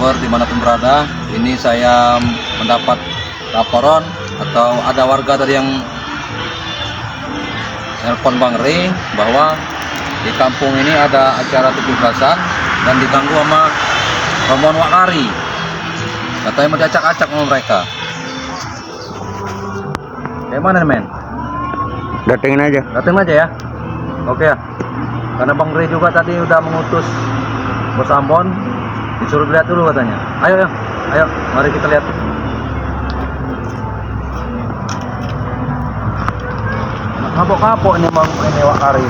subscriber dimanapun berada. Ini saya mendapat laporan atau ada warga tadi yang telepon Bang Rey bahwa di kampung ini ada acara 17-an dan diganggu sama rombongan Wakari. Katanya mau diacak-acak sama mereka. Kayak mana nih, men? Datengin aja. Datang aja ya. Oke ya. Karena Bang Rey juga tadi udah mengutus Bos Ambon, disuruh lihat dulu katanya. Ayo ya. Ayo, mari kita lihat. Kapok-kapok ini Bang ini Wakari.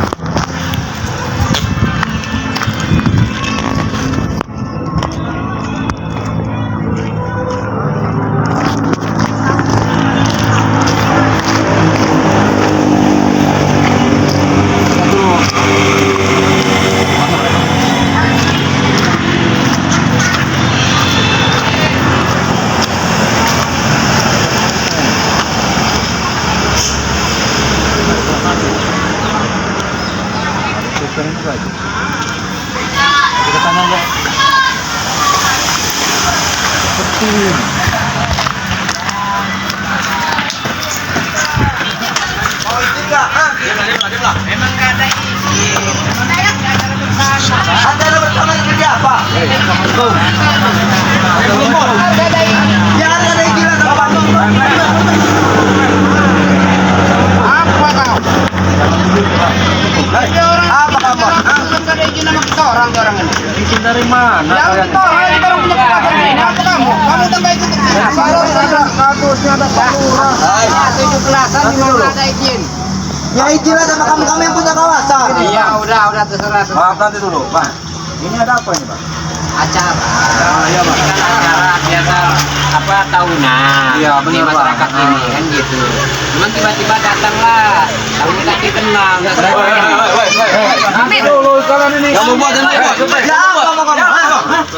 Kita tanya aja. Seperti ini. Oh itu enggak? Emang enggak ada izin. Ada bersama kerja apa? Jangan ada izin apa? Apa kau? Apa kamu? Enggak ada izin sama kita orang ini. Izin dari mana? Yang kita orang punya kekuatan ini. Apa kamu? Kamu tambah ikut izin. Kasusnya ada palura. 17-an di mana ada izin? Ya izin lah sama kamu yang punya kawasan. Iya, udah terserah. Maaf nanti dulu, Pak. Ini ada apa ini, Pak? Acara. Iya, Pak. Ini kan acara biasa apa tahunan. Iya, di benar, masyarakat Pak. ini kan gitu. Cuman tiba-tiba datanglah. Kamu kita dikenal, enggak Nanti dulu kalian ini. Kamu buat nanti, Pak. Ya, kamu.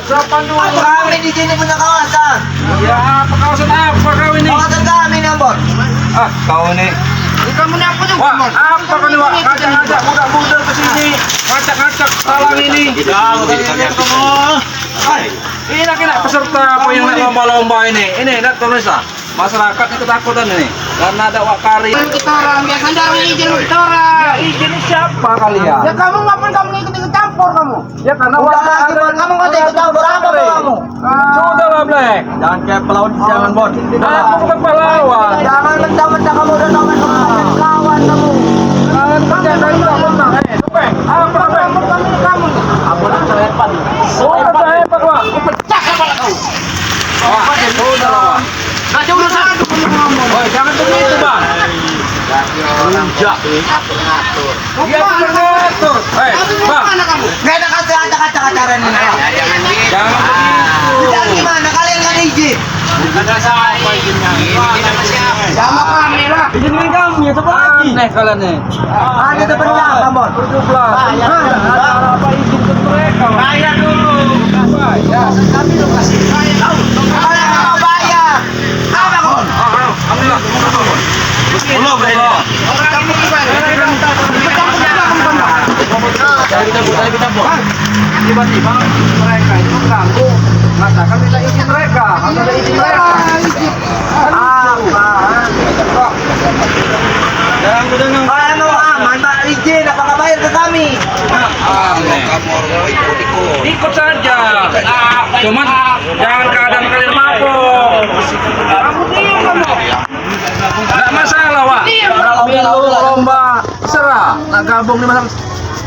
Siapa dulu? Kami di sini punya kawasan. Ya, apa kawasan apa kau ini? Kawasan kami nih, Bos. Ah, kau ini. Kamu nih apa tuh? Wah, apa kau ini, Wak? Ngajak-ngajak muda-muda ke sini. Ngacak-ngacak talang ini. Ini nak peserta apa yang nak lomba-lomba ini. Ini nak tulis lah. Masyarakat itu ketakutan ini karena ada Wakari. Kita orang biasanya orang izin kita orang. Izin siapa kalian? Ya kamu ngapain kamu ikut campur kamu? Ya karena Udah Wakari. kamu nggak ikut campur apa kamu? Sudah lah, Black. Jangan kayak pelawan jangan Bon. Aku bukan pahlawan. Jangan mentang-mentang kamu udah nongol lawan kamu. Kalian kerja dari mentang. Supeng. Apa kamu? Aku nak hebat. Sudah saya hebat, Wak. Pecah kepala kau. Wah, sudah lah, Wak. Nggak jauh udah sana kamu ngomong. Oh, jangan begitu, Bang. Rujak. Ngatur. Dia sudah ngatur. Bang. Nggak ada kata-kata acara ini. Jangan gitu. Jangan begitu. Jangan gimana kalian nggak ada izin? Ada siapa izinnya? Izin sama siapa? Sama kami lah. Izin dengan kamu ya, coba lagi. Aneh kalian nih. Ada temennya apa, Bon? 17. Ada apa izin ke mereka? Bayar dulu. Bayar. Kami lo kasih. Bayar tahu. Kalian mau bayar. Apa, Bon? Alhamdulillah. Belum berani. Orang kamu gimana? Kita buat. Tiba-tiba mereka itu mengganggu. Mengatakan minta izin mereka. Harus ada izin mereka. Kalian mau aman, Pak, izin apakah bayar ke kami? Ikut saja. Cuman jangan keadaan kalian mabuk. Kamu diam kamu. Nggak masalah, Wak. Kalau lomba serah. Nak gabung di masyarakat.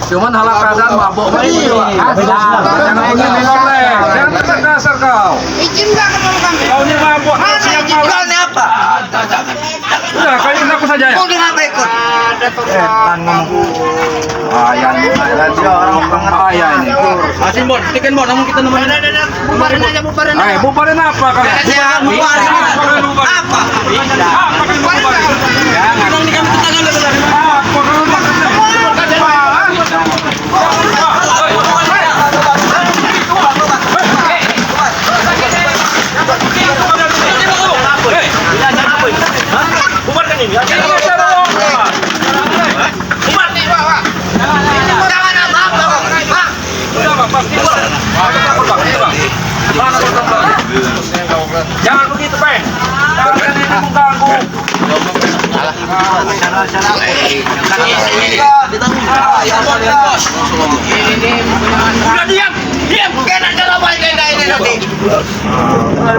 Cuman halah keadaan mabuk begini, Wak. Jangan begini, boleh. Jangan tekan kasar kau. Izin nggak ke kami? Kau ini mabuk. Siap Izin malam. kalian apa? Udah, kau ikut aku saja ya. Kau dengan apa ikut? Kan ngomong. Ayah ini. Dia orang banget. Ayah ini. Asin, Bon. Tiken, Bon. Namun kita nemenin. Bubarin aja, bubarin. Bubarin apa kalian? Jangan bubarin. Apa? Apa kalian bubarin? Jangan di kami tetangga Apa kalian bubarkan ini. Mana Udah diam. Kena apa ini nanti.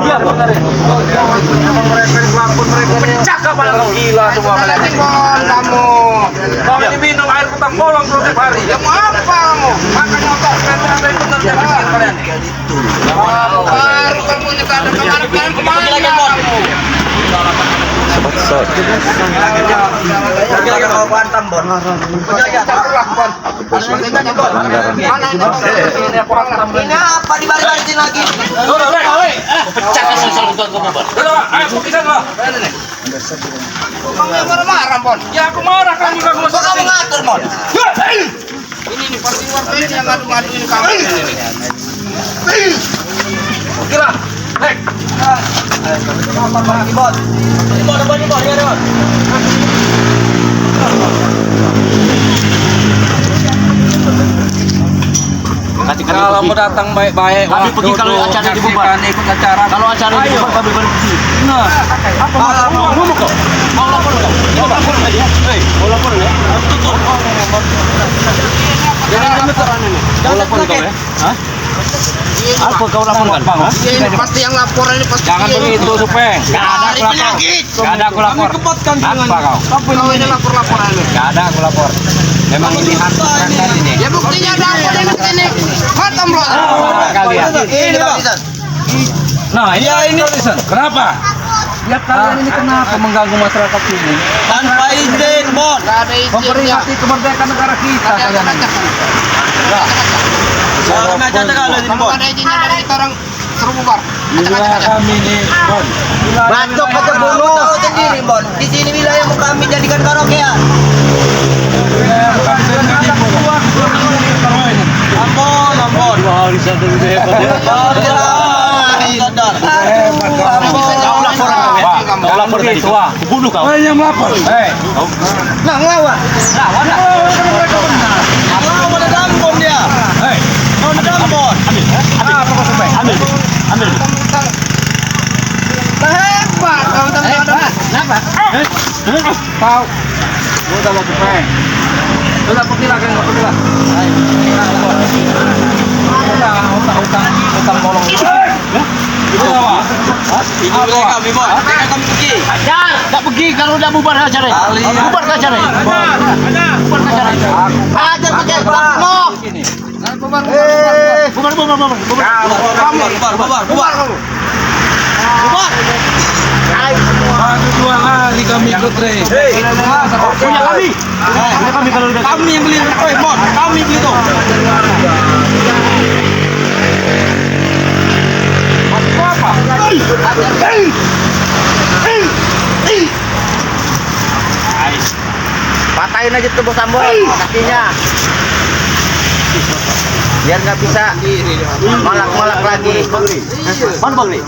Diam. Mereka pecah kepala kau gila semua mereka. Kamu. Kau ini minum air kutang bolong setiap hari. Ya mau apa kamu? Makan otak kata itu nanti bikin kalian. Baru kamu nyekar kemana kamu? Lagi mau bantam, Bon. Ini apa dibalik-balikin lagi? Pecah kasih saluran kamu, Bon. Ayo fokusan lah. Kamu yang marah-marah, Bon. Ya aku marah kamu Kok kamu ngatur, Bon? Ini pasti warga ini yang ngadu-ngaduin kamu ini. Oke lah. Nek. Apa lagi, Bon? Kalau mau datang baik-baik, Kami pergi kalau acara dibubar. Ikut acara. Kalau acara dibubar kami pergi. Nah, apa mau ngomong kok? Mau lapor enggak? Mau lapor enggak dia? Mau lapor enggak? Tutup. Jangan laporan ini. Jangan lapor kau ya? Hah? Apa kau laporkan? Ini pasti yang lapor ini pasti. Jangan begitu, Supeng. Gak ada aku lapor. Gak ada aku lapor. Apa kau? Kau ini lapor-laporan ini. Gak ada aku lapor. Memang ini hantu perangkat ini. Ya buktinya ada apa dengan sini? Hatam loh. Kalian. Ini Pak. Nah, iya ini listen. Kenapa? Ya kalian ini kenapa mengganggu masyarakat ini? Tanpa izin, Bon. Gak ada izinnya. Memperingati kemerdekaan negara kita kalian ini. Kami aja kalau di Kalau Bon. ada izinnya dari kita orang suruh bubar. Wilayah kami ini, Bon. Batuk aja dulu. Tahu sendiri, Bon. Di sini wilayah kami jadikan karaokean. Ambon, Ambon. Wah, bisa dulu sadar. Kau laporan kau ya? Kau lapor tadi. Bunuh kau. Yang melapor. Nah, ngelawan. Lawan ada Ambon dia. Kau ada Ambon. Apa kau sampai? Ambil. Hebat. Kenapa? Tahu. Udah mau sampai. Udah pergi lah kan, pergi lah. Utang bolong. Itu apa? Itu wilayah kami, Bon. Mereka kami pergi. Tak pergi kalau udah bubar acara. Bubar ke acara. Bubar ke acara. Aja pakai kamu. Bubar. Bubar. Dua hari kami ikut Re. Punya kami. Punya kami kalau udah. Kami yang beli. Bon. Kami beli tuh. Apa? Patahin aja tuh bos Ambon kakinya. Biar nggak bisa malak-malak lagi. Mana Bang nih?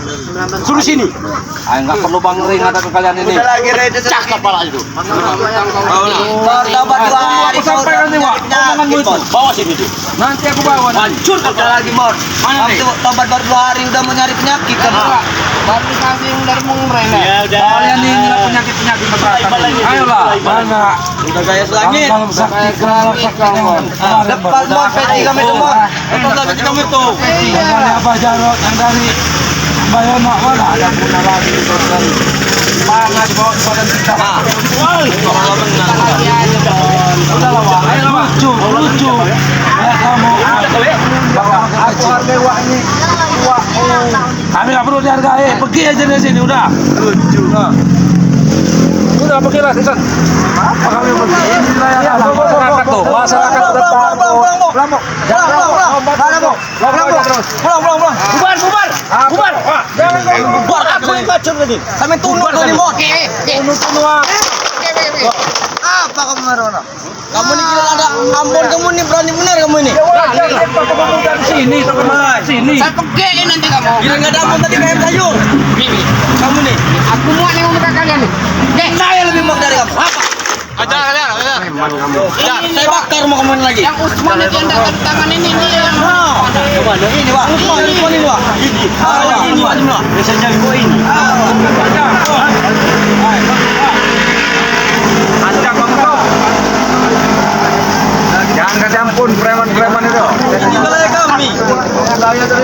Suruh sini. Nggak perlu bang ring ada ke kalian ini. Udah lagi ready Cak kepala itu. Bertobat dua hari. Aku sampaikan nih, Wak. Omonganmu itu. Bawa sini tuh. Nanti aku bawa. Hancur Udah kepala. lagi Mon. Mana nih? Tobat baru 2 hari udah mau nyari penyakit kan. Baru kasih yang dari Mungren. Ya udah. Kalian ini penyakit-penyakit masyarakat. Ayolah. Mana? Udah gaya selangit. Malam sakti kalau sekarang. Depan Mon peti kami tuh Mon. Betul tapi kamu tuh. Dari Abah Jarot yang dari Bayona mana ada guna lagi dari mana dibawa ke badan kita. Udah lah, Wak. Ayo lah, lucu. Ya kamu. Aku hargai Wak ini. Wak. Kami nggak perlu dihargai. Pergi aja dari sini udah. Lucu. Udah pergi lah, Sisan. Apa kami pergi? Ini wilayah masyarakat tuh. Masyarakat udah tahu. Bubar. Bubar aku yang kacau tadi. Kami tunduk dari Mon. Apa kamu Marona? Kamu nih kira ada Ambon, kamu nih berani benar kamu ini. Sini, sini. Saya pegein nanti kamu. Kira nggak ada Ambon tadi kayak sayur. Kamu nih. Aku mau nih muka kalian nih. Saya lebih mak dari kamu. Apa? Aja kalian. Saya bakar mau kamu lagi. Yang Usman itu yang datang tangan ini yang Coba ini Wak. Usman ini Wak. Ini Wak. Biasanya gue ini. Jangan kasih ampun preman-preman itu. Ini wilayah kami.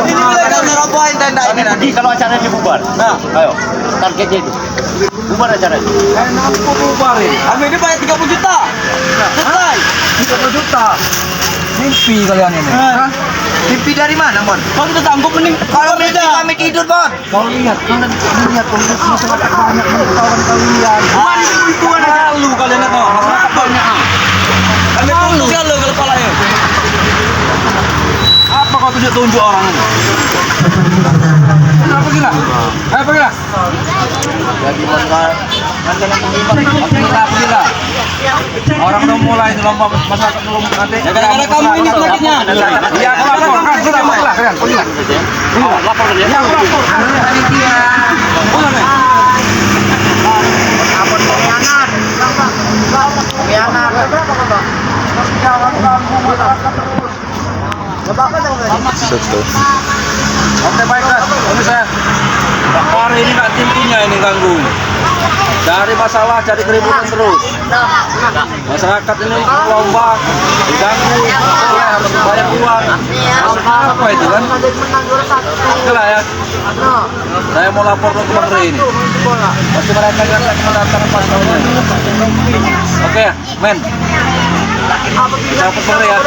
Ini wilayah kami. Ngapain tenda ini nanti? Kalau acaranya bubar. Nah, ayo. Targetnya itu. Bubar acaranya. Kenapa bubarin? Kami ini bayar 30 juta. Selesai. 30 juta. Mimpi kalian ini. Hah? Mimpi dari mana, Mon? Kau udah sanggup mending kalau mimpi kami tidur, Mon. Kau lihat masalah banyak kawan kalian. Kemarin ibu-ibuan lalu kalian itu. Banyak. Kami tunjuk kalau kepalanya. Apa kau tunjuk orang ini? Apa gila? Apa gila? Jadi Apa gila? Orang udah mulai lomba masyarakat belum nanti. Ya gara-gara kamu ini penyakitnya. Ya aku lapor. Kan sudah masalah kalian. Kau gila. lapor dia. Ya aku lapor. Oke baiklah, pemirsa. Hari ini nggak timpunya ini ganggu. Dari masalah cari keributan terus. Masyarakat ini lomba diganggu, ya harus bayar uang. Apa itu kan? Oke lah ya. Saya mau lapor ke Menteri ini. Pasti mereka yang akan datang pas tahunnya. Oke, men. Kita lapor Menteri ya.